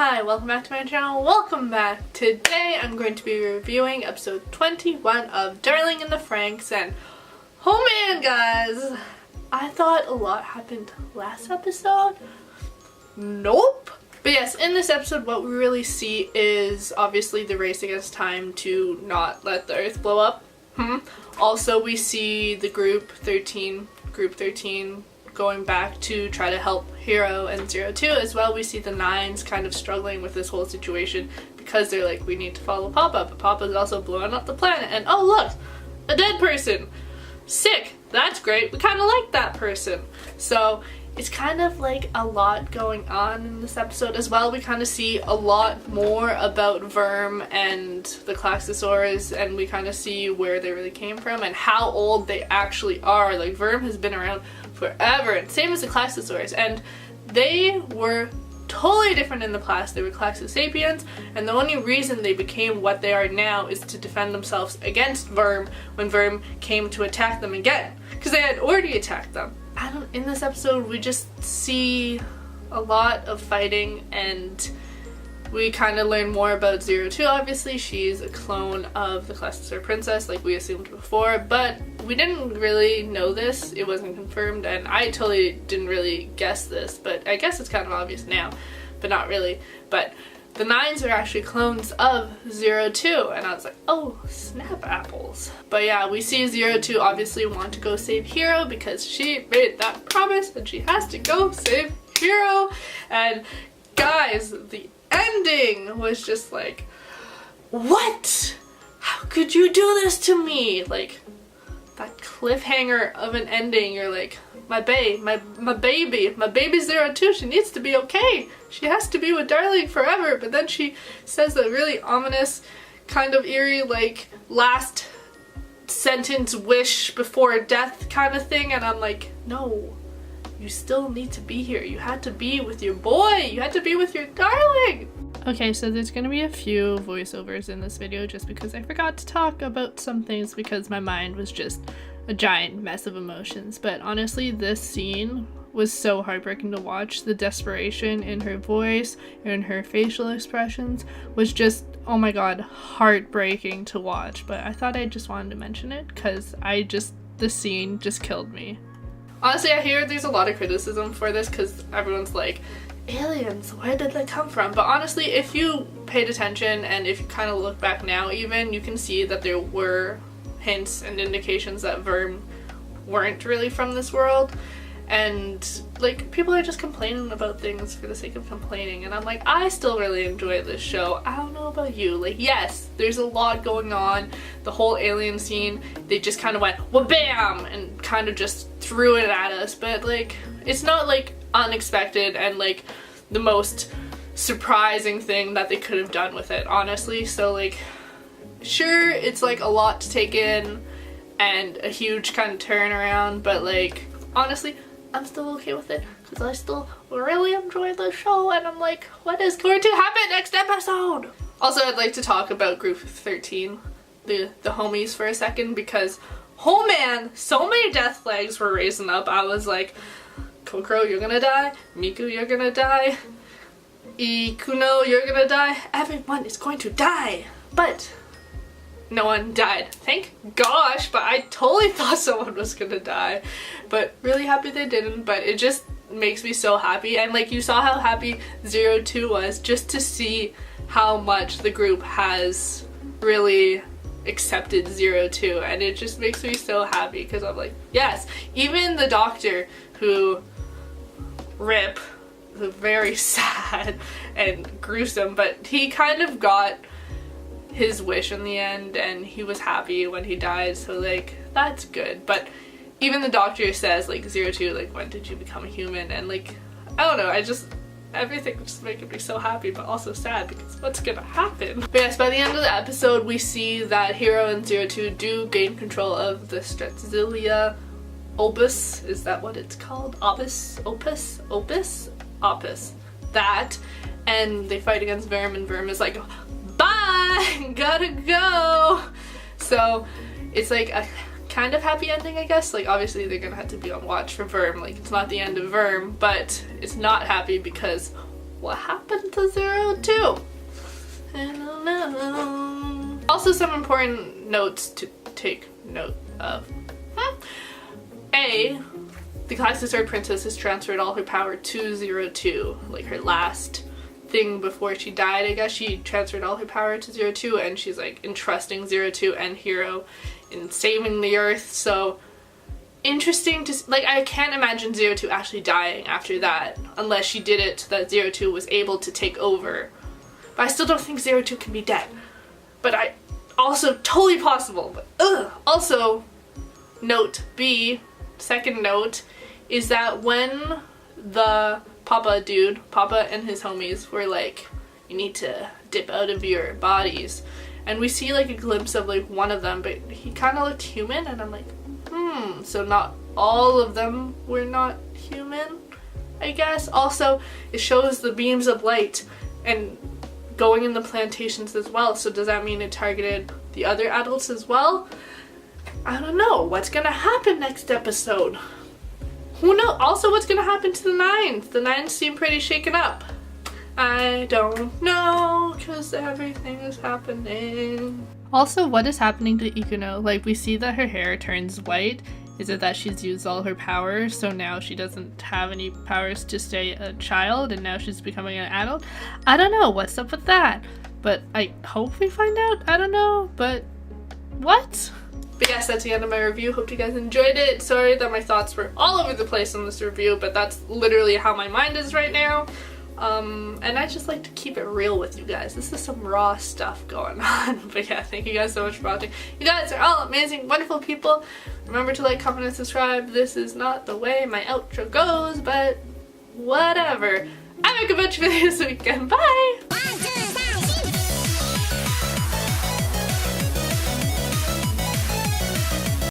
hi, welcome back to my channel, welcome back. Today I'm going to be reviewing episode 21 of Darling in the Franxx, and oh man guys, I thought a lot happened last episode. Nope. But yes, in this episode what we really see is obviously the race against time to not let the earth blow up. Also we see the group 13 going back to try to help Hero and 02 as well. We see the Nines kind of struggling with this whole situation because they're like, we need to follow Papa, but Papa's also blowing up the planet, and oh look, a dead person. Sick, that's great, we kind of like that person. So it's kind of like a lot going on in this episode as well. We kind of see a lot more about Verm and the Klaxosaurs, and we kind of see where they really came from and how old they actually are. Like, Verm has been around forever, and same as the Klaxosaurs, and they were totally different in the past. They were Klaxosapiens, and the only reason they became what they are now is to defend themselves against Verm when Verm came to attack them again, because they had already attacked them. In this episode we just see a lot of fighting, and we kind of learn more about 02. Obviously she's a clone of the Klaxosaur princess like we assumed before, but we didn't really know this, it wasn't confirmed, and I totally didn't really guess this, but I guess it's kind of obvious now, but not really. But the Nines are actually clones of 02, and I was like, oh, snap apples. But yeah, we see 02 obviously want to go save Hero because she made that promise and she has to go save Hero. And guys, the ending was just like, what? How could you do this to me? Like, that cliffhanger of an ending, you're like, my baby 02, she needs to be okay. She has to be with Darling forever. But then she says a really ominous, kind of eerie, like, last sentence wish before death kind of thing, and I'm like, no, you still need to be here. You had to be with your boy. You had to be with your darling. Okay, so there's gonna be a few voiceovers in this video just because I forgot to talk about some things because my mind was just a giant mess of emotions. But honestly, this scene was so heartbreaking to watch. The desperation in her voice and her facial expressions was just, oh my god, heartbreaking to watch. But I thought I just wanted to mention it because the scene just killed me. Honestly, I hear there's a lot of criticism for this because everyone's like, aliens, where did they come from? But honestly, if you paid attention and if you kind of look back now even, you can see that there were hints and indications that Verm weren't really from this world. And like, people are just complaining about things for the sake of complaining, and I'm like, I still really enjoy this show. I don't know about you. Like, yes, there's a lot going on. The whole alien scene, they just kind of went wha-bam and kind of just threw it at us, but like, it's not like unexpected and like the most surprising thing that they could have done with it, honestly. So like, sure, it's like a lot to take in and a huge kind of turnaround, but like, honestly, I'm still okay with it because I still really enjoy the show, and I'm like, what is going to happen next episode? Also, I'd like to talk about group 13, the homies, for a second, because oh man, so many death flags were raising up. I was like, Kokoro, you're gonna die. Miku, you're gonna die. Ikuno, you're gonna die. Everyone is going to die. But no one died. Thank gosh, but I totally thought someone was gonna die. But really happy they didn't, but it just makes me so happy. And like, you saw how happy 02 was just to see how much the group has really accepted 02, and it just makes me so happy because I'm like, yes, even the doctor who rip, very sad and gruesome, but he kind of got his wish in the end and he was happy when he died, so like, that's good. But even the doctor says like, 02, like, when did you become a human? And like, I don't know, everything just making me so happy but also sad because what's gonna happen? But yes, by the end of the episode we see that Hero and 02 do gain control of the Strelitzia Opus. Is that what it's called? Opus? That. And they fight against Verm, and Verm is like, bye! Gotta go! So it's like a kind of happy ending, I guess. Like, obviously they're gonna have to be on watch for Verm. Like, it's not the end of Verm, but it's not happy because what happened to 02? I don't know. Also, some important notes to take note of. A, the Galaxy Sword Princess has transferred all her power to 02, like her last thing before she died. I guess she transferred all her power to 02, and she's like entrusting 02 and Hero in saving the Earth. So interesting to like, I can't imagine 02 actually dying after that, unless she did it so that 02 was able to take over. But I still don't think 02 can be dead. But I also totally possible. But also, note B, second note, is that when the Papa and his homies were like, you need to dip out of your bodies, and we see like a glimpse of like one of them, but he kind of looked human, and I'm like, so not all of them were not human, I guess. Also, it shows the beams of light and going in the plantations as well, so does that mean it targeted the other adults as well? I don't know. What's gonna happen next episode? Who knows? Also, what's gonna happen to the Nines? The Nines seem pretty shaken up. I don't know, because everything is happening. Also, what is happening to Ikuno? Like, we see that her hair turns white. Is it that she's used all her powers, so now she doesn't have any powers to stay a child, and now she's becoming an adult? I don't know. What's up with that? But I hope we find out. I don't know, but what? But yes, that's the end of my review. Hope you guys enjoyed it. Sorry that my thoughts were all over the place on this review, but that's literally how my mind is right now. And I just like to keep it real with you guys. This is some raw stuff going on. But yeah, thank you guys so much for watching. You guys are all amazing, wonderful people. Remember to like, comment, and subscribe. This is not the way my outro goes, but whatever. I make a bunch of videos this weekend. Bye!